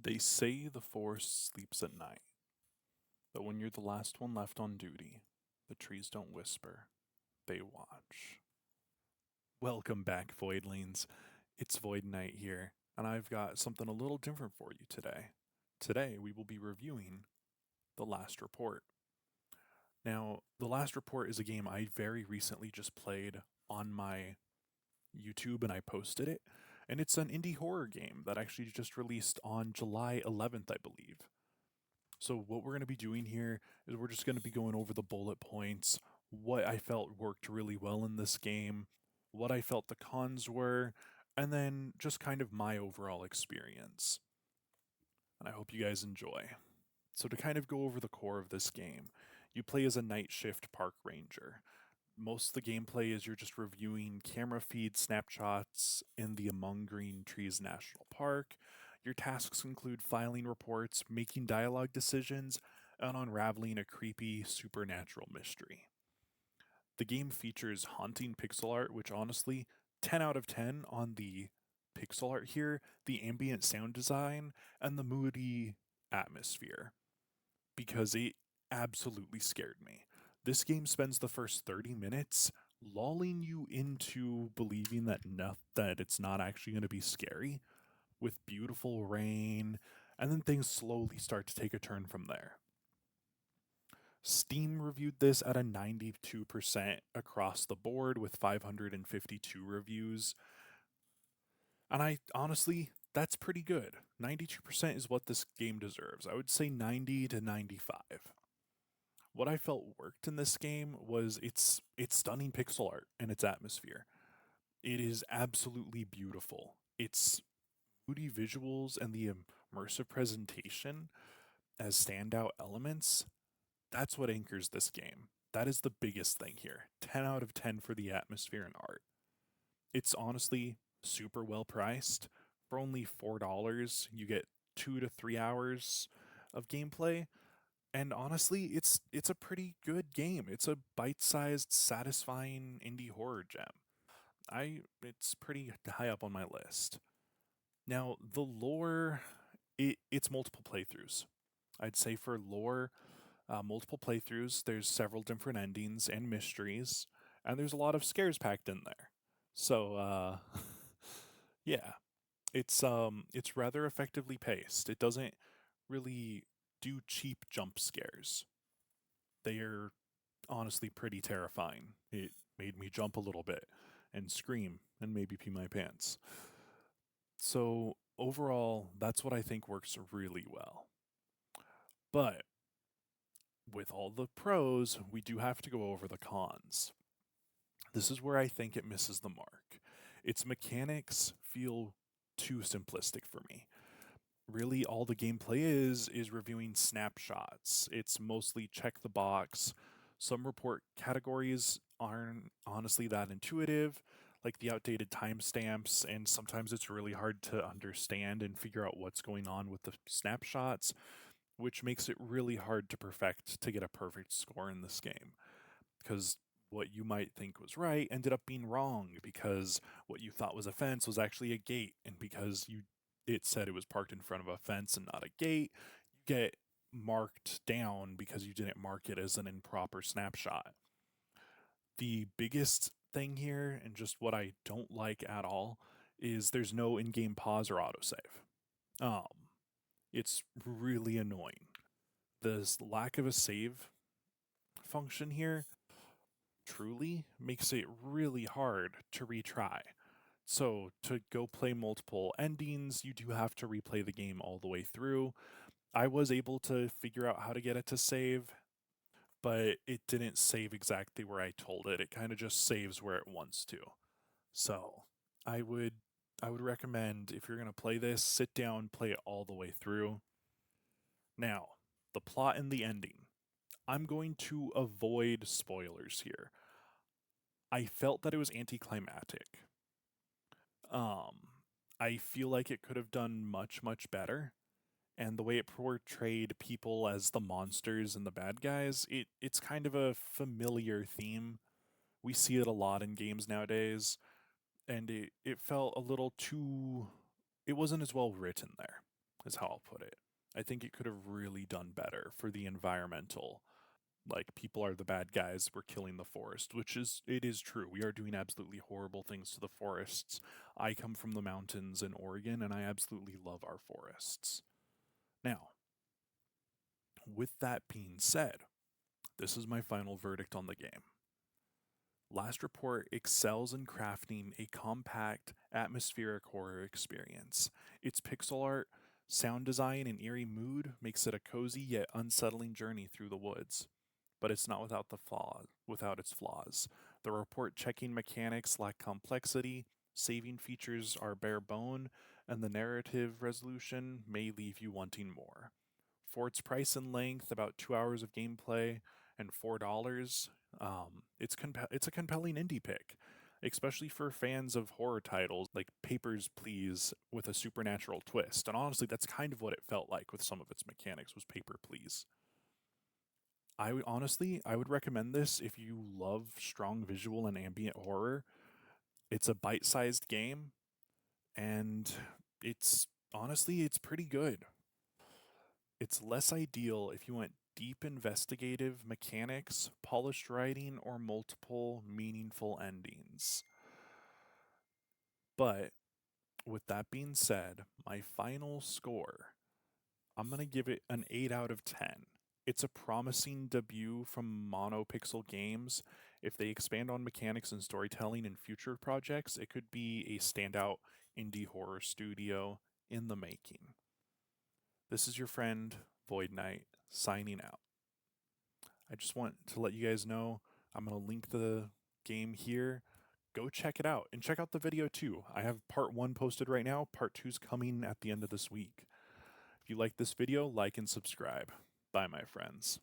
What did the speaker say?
They say the forest sleeps at night, but when you're the last one left on duty, the trees don't whisper, they watch. Welcome back, Voidlings. It's Void Knight here, and I've got something a little different for you today. Today, we will be reviewing The Last Report. Now, The Last Report is a game I very recently just played on my YouTube and I posted it, and it's an indie horror game that actually just released on July 11th, I believe. So, what we're going to be doing here is we're just going to be going over the bullet points, what I felt worked really well in this game, what I felt the cons were, and then just kind of my overall experience. And I hope you guys enjoy. So, to kind of go over the core of this game, you play as a night shift park ranger. Most of the gameplay is you're just reviewing camera feed snapshots in the Among Green Trees National Park. Your tasks include filing reports, making dialogue decisions, and unraveling a creepy supernatural mystery. The game features haunting pixel art, which honestly, 10 out of 10 on the pixel art here, the ambient sound design, and the moody atmosphere, because it absolutely scared me. This game spends the first 30 minutes lulling you into believing that it's not actually going to be scary, with beautiful rain, and then things slowly start to take a turn from there. Steam reviewed this at a 92% across the board with 552 reviews. And I honestly, that's pretty good. 92% is what this game deserves. I would say 90 to 95. What I felt worked in this game was its stunning pixel art and its atmosphere. It is absolutely beautiful. Its moody visuals and the immersive presentation as standout elements, that's what anchors this game. That is the biggest thing here. 10 out of 10 for the atmosphere and art. It's honestly super well priced. For only $4, you get 2 to 3 hours of gameplay. And honestly, it's a pretty good game. It's a bite-sized, satisfying indie horror gem. It's pretty high up on my list. Now, the lore, it's multiple playthroughs. I'd say for lore, multiple playthroughs, there's several different endings and mysteries, and there's a lot of scares packed in there. So, yeah, it's rather effectively paced. It doesn't really do cheap jump scares. They are honestly pretty terrifying. It made me jump a little bit and scream and maybe pee my pants. So, overall, that's what I think works really well. But with all the pros, we do have to go over the cons. This is where I think it misses the mark. Its mechanics feel too simplistic for me. Really, all the gameplay is reviewing snapshots. It's mostly check the box. Some report categories aren't honestly that intuitive, like the outdated timestamps, and sometimes it's really hard to understand and figure out what's going on with the snapshots, which makes it really hard to perfect to get a perfect score in this game. Because what you might think was right ended up being wrong because what you thought was a fence was actually a gate, and because you it said it was parked in front of a fence and not a gate, you get marked down because you didn't mark it as an improper snapshot. The biggest thing here, and just what I don't like at all, is there's no in-game pause or autosave. Um, it's really annoying. This lack of a save function here truly makes it really hard to retry. So, to go play multiple endings, you do have to replay the game all the way through. I was able to figure out how to get it to save, but it didn't save exactly where I told it. It kind of just saves where it wants to. So, I would I would recommend if you're going to play this, sit down, play it all the way through. Now, the plot and the ending. I'm going to avoid spoilers here. I felt that it was anticlimactic. Um, I feel like it could have done much, much better. And the way it portrayed people as the monsters and the bad guys, it's kind of a familiar theme. We see it a lot in games nowadays, and it felt a little too it wasn't as well written there. is how I'll put it. I think it could have really done better for the environmental. Like, people are the bad guys, we're killing the forest, which it is true. We are doing absolutely horrible things to the forests. I come from the mountains in Oregon, and I absolutely love our forests. Now, with that being said, this is my final verdict on the game. Last Report excels in crafting a compact, atmospheric horror experience. Its pixel art, sound design, and eerie mood makes it a cozy yet unsettling journey through the woods. But it's not without its flaws. The report checking mechanics lack complexity, saving features are bare bone, and the narrative resolution may leave you wanting more. For its price and length, about 2 hours of gameplay and $4, it's a compelling indie pick, especially for fans of horror titles like Papers, Please with a supernatural twist. And honestly, that's kind of what it felt like with some of its mechanics was Paper Please. I would recommend this if you love strong visual and ambient horror. It's a bite-sized game, and it's pretty good. It's less ideal if you want deep investigative mechanics, polished writing, or multiple meaningful endings. But with that being said, my final score, I'm going to give it an 8 out of 10. It's a promising debut from Monopixel Games. If they expand on mechanics and storytelling in future projects, it could be a standout indie horror studio in the making. This is your friend, Void Knight, signing out. I just want to let you guys know I'm going to link the game here. Go check it out and check out the video too. I have part 1 posted right now. Part 2's coming at the end of this week. If you like this video, like and subscribe. Bye, my friends.